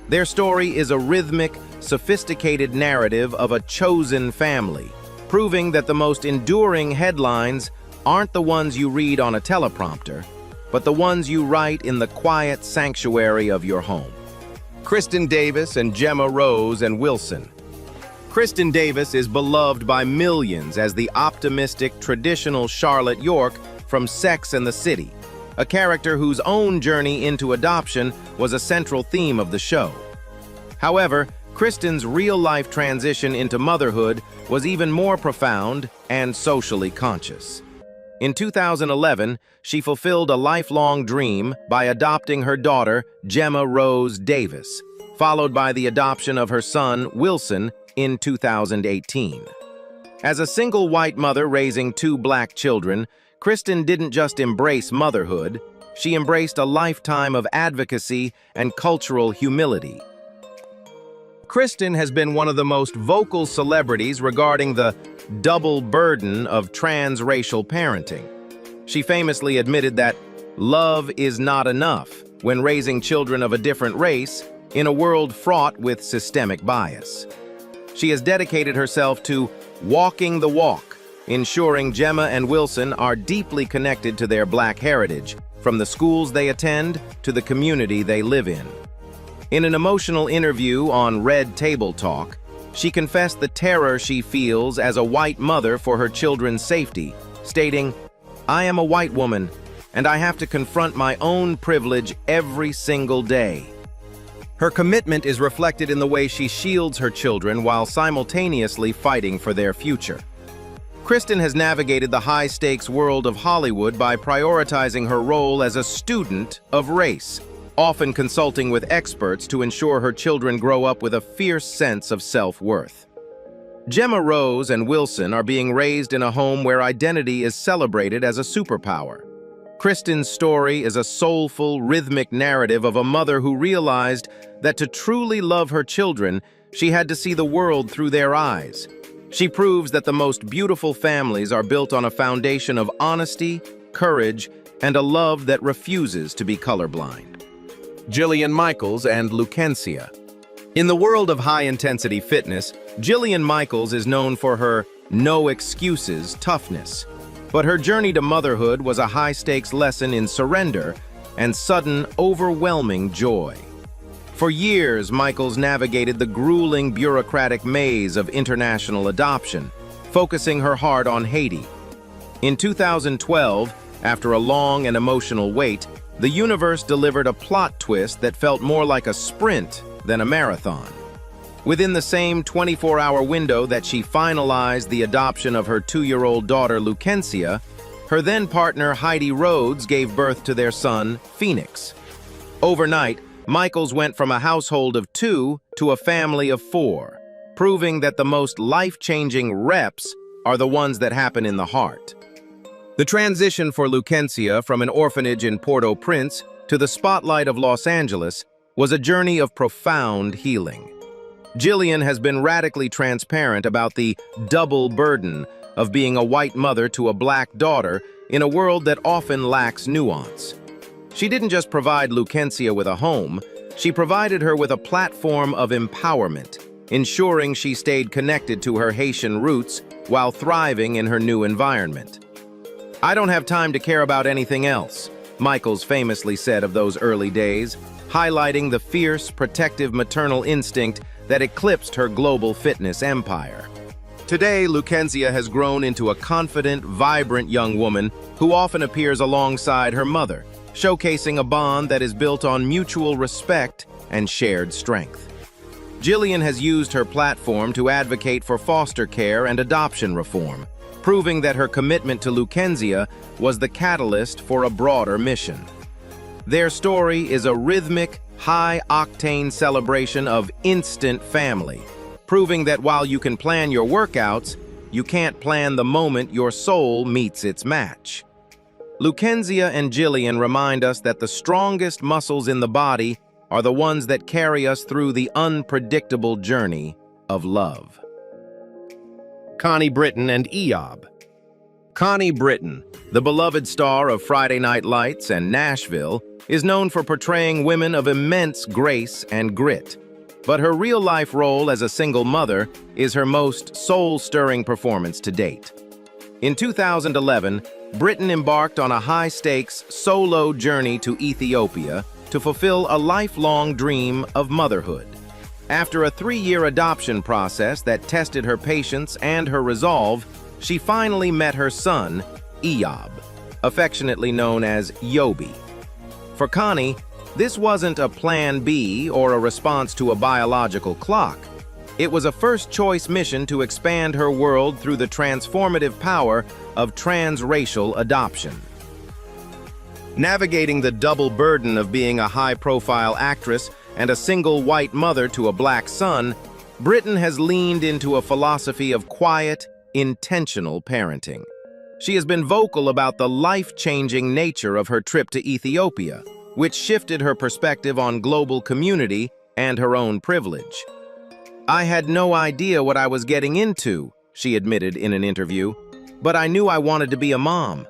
Their story is a rhythmic, sophisticated narrative of a chosen family, proving that the most enduring headlines aren't the ones you read on a teleprompter, but the ones you write in the quiet sanctuary of your home. Kristin Davis and Gemma Rose and Wilson. Kristin Davis is beloved by millions as the optimistic, traditional Charlotte York from Sex and the City, a character whose own journey into adoption was a central theme of the show. However, Kristin's real-life transition into motherhood was even more profound and socially conscious. In 2011, she fulfilled a lifelong dream by adopting her daughter, Gemma Rose Davis, followed by the adoption of her son, Wilson, in 2018. As a single white mother raising 2 black children, Kristin didn't just embrace motherhood, she embraced a lifetime of advocacy and cultural humility. Kristin has been one of the most vocal celebrities regarding the double burden of transracial parenting. She famously admitted that love is not enough when raising children of a different race in a world fraught with systemic bias. She has dedicated herself to walking the walk, ensuring Gemma and Wilson are deeply connected to their Black heritage, from the schools they attend to the community they live in. In an emotional interview on Red Table Talk, she confessed the terror she feels as a white mother for her children's safety, stating, "I am a white woman, and I have to confront my own privilege every single day." Her commitment is reflected in the way she shields her children while simultaneously fighting for their future. Kristin has navigated the high-stakes world of Hollywood by prioritizing her role as a student of race, often consulting with experts to ensure her children grow up with a fierce sense of self-worth. Gemma Rose and Wilson are being raised in a home where identity is celebrated as a superpower. Kristin's story is a soulful, rhythmic narrative of a mother who realized that to truly love her children, she had to see the world through their eyes. She proves that the most beautiful families are built on a foundation of honesty, courage, and a love that refuses to be colorblind. Jillian Michaels and Lucrencia. In the world of high-intensity fitness, Jillian Michaels is known for her no-excuses toughness. But her journey to motherhood was a high-stakes lesson in surrender and sudden, overwhelming joy. For years, Michaels navigated the grueling bureaucratic maze of international adoption, focusing her heart on Heidi. In 2012, after a long and emotional wait, the universe delivered a plot twist that felt more like a sprint than a marathon. Within the same 24-hour window that she finalized the adoption of her 2-year-old daughter Lucrencia, her then-partner Heidi Rhodes gave birth to their son, Phoenix. Overnight, Michaels went from a household of 2 to a family of 4, proving that the most life-changing reps are the ones that happen in the heart. The transition for Lucrencia from an orphanage in Port-au-Prince to the spotlight of Los Angeles was a journey of profound healing. Jillian has been radically transparent about the double burden of being a white mother to a Black daughter in a world that often lacks nuance. She didn't just provide Lucrencia with a home, she provided her with a platform of empowerment, ensuring she stayed connected to her Haitian roots while thriving in her new environment. "I don't have time to care about anything else," Michaels famously said of those early days, highlighting the fierce, protective maternal instinct that eclipsed her global fitness empire. Today, Lucrencia has grown into a confident, vibrant young woman who often appears alongside her mother, showcasing a bond that is built on mutual respect and shared strength. Jillian has used her platform to advocate for foster care and adoption reform, proving that her commitment to Lucrencia was the catalyst for a broader mission. Their story is a rhythmic, high-octane celebration of instant family, proving that while you can plan your workouts, you can't plan the moment your soul meets its match. Lucrencia and Jillian remind us that the strongest muscles in the body are the ones that carry us through the unpredictable journey of love. Connie Britton and Eob. Connie Britton, the beloved star of Friday Night Lights and Nashville, is known for portraying women of immense grace and grit. But her real-life role as a single mother is her most soul-stirring performance to date. In 2011, Britton embarked on a high-stakes, solo journey to Ethiopia to fulfill a lifelong dream of motherhood. After a 3-year adoption process that tested her patience and her resolve, she finally met her son, Eob, affectionately known as Yobi. For Connie, this wasn't a plan B or a response to a biological clock. It was a first-choice mission to expand her world through the transformative power of transracial adoption. Navigating the double burden of being a high-profile actress and a single white mother to a Black son, Britton has leaned into a philosophy of quiet, intentional parenting. She has been vocal about the life-changing nature of her trip to Ethiopia, which shifted her perspective on global community and her own privilege. "I had no idea what I was getting into," she admitted in an interview, "but I knew I wanted to be a mom."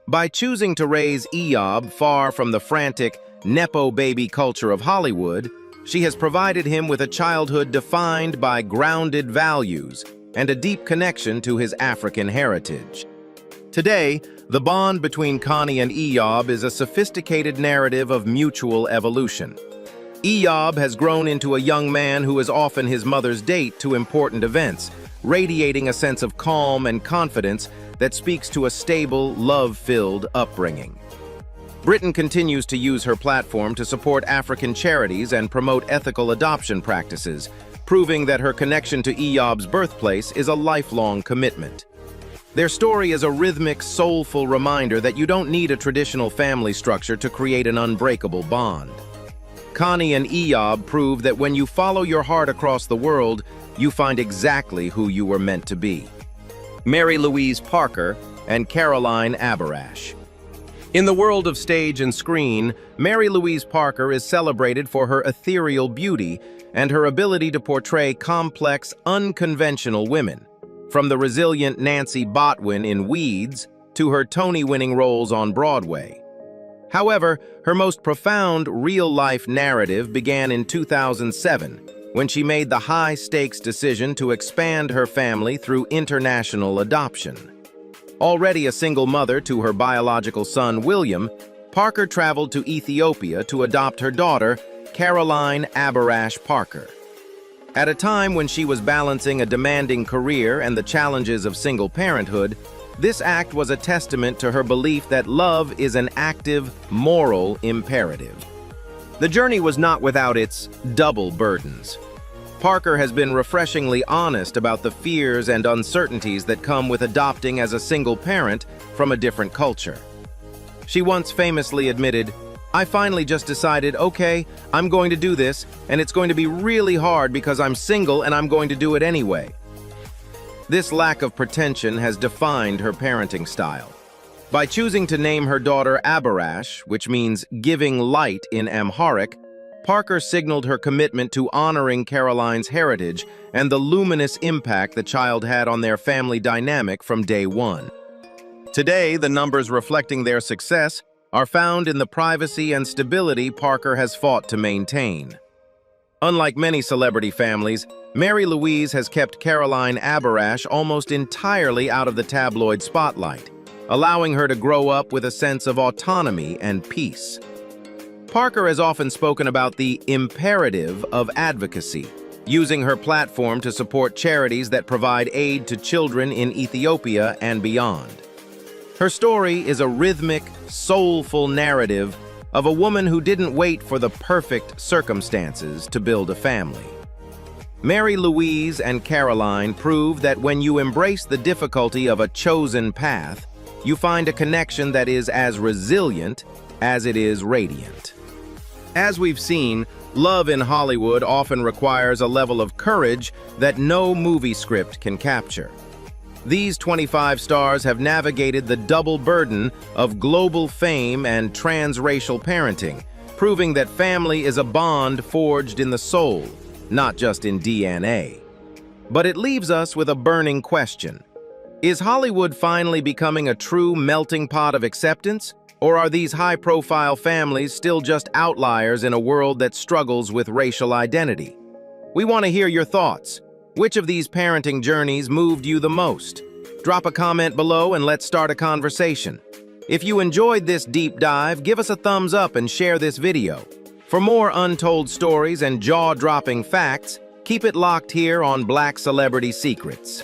By choosing to raise Eyob far from the frantic, Nepo baby culture of Hollywood, she has provided him with a childhood defined by grounded values and a deep connection to his African heritage. Today, the bond between Connie and Eyob is a sophisticated narrative of mutual evolution. Eyob has grown into a young man who is often his mother's date to important events, radiating a sense of calm and confidence that speaks to a stable, love-filled upbringing. Britain continues to use her platform to support African charities and promote ethical adoption practices, proving that her connection to Eyob's birthplace is a lifelong commitment. Their story is a rhythmic, soulful reminder that you don't need a traditional family structure to create an unbreakable bond. Connie and Eyob prove that when you follow your heart across the world, you find exactly who you were meant to be. Mary Louise Parker and Caroline Abarash. In the world of stage and screen, Mary Louise Parker is celebrated for her ethereal beauty and her ability to portray complex, unconventional women, from the resilient Nancy Botwin in Weeds to her Tony-winning roles on Broadway. However, her most profound real-life narrative began in 2007, when she made the high-stakes decision to expand her family through international adoption. Already a single mother to her biological son, William, Parker traveled to Ethiopia to adopt her daughter, Caroline Abarash Parker. At a time when she was balancing a demanding career and the challenges of single parenthood, this act was a testament to her belief that love is an active, moral imperative. The journey was not without its double burdens. Parker has been refreshingly honest about the fears and uncertainties that come with adopting as a single parent from a different culture. She once famously admitted, "I finally just decided, okay, I'm going to do this, and it's going to be really hard because I'm single and I'm going to do it anyway." This lack of pretension has defined her parenting style. By choosing to name her daughter Abarash, which means giving light in Amharic, Parker signaled her commitment to honoring Caroline's heritage and the luminous impact the child had on their family dynamic from day one. Today, the numbers reflecting their success are found in the privacy and stability Parker has fought to maintain. Unlike many celebrity families, Mary Louise has kept Caroline Abarash almost entirely out of the tabloid spotlight, allowing her to grow up with a sense of autonomy and peace. Parker has often spoken about the imperative of advocacy, using her platform to support charities that provide aid to children in Ethiopia and beyond. Her story is a rhythmic, soulful narrative of a woman who didn't wait for the perfect circumstances to build a family. Mary Louise and Caroline prove that when you embrace the difficulty of a chosen path, you find a connection that is as resilient as it is radiant. As we've seen, love in Hollywood often requires a level of courage that no movie script can capture. These 25 stars have navigated the double burden of global fame and transracial parenting, proving that family is a bond forged in the soul, not just in DNA. But it leaves us with a burning question. Is Hollywood finally becoming a true melting pot of acceptance? Or are these high-profile families still just outliers in a world that struggles with racial identity? We want to hear your thoughts. Which of these parenting journeys moved you the most? Drop a comment below and let's start a conversation. If you enjoyed this deep dive, give us a thumbs up and share this video. For more untold stories and jaw-dropping facts, keep it locked here on Black Celebrity Secrets.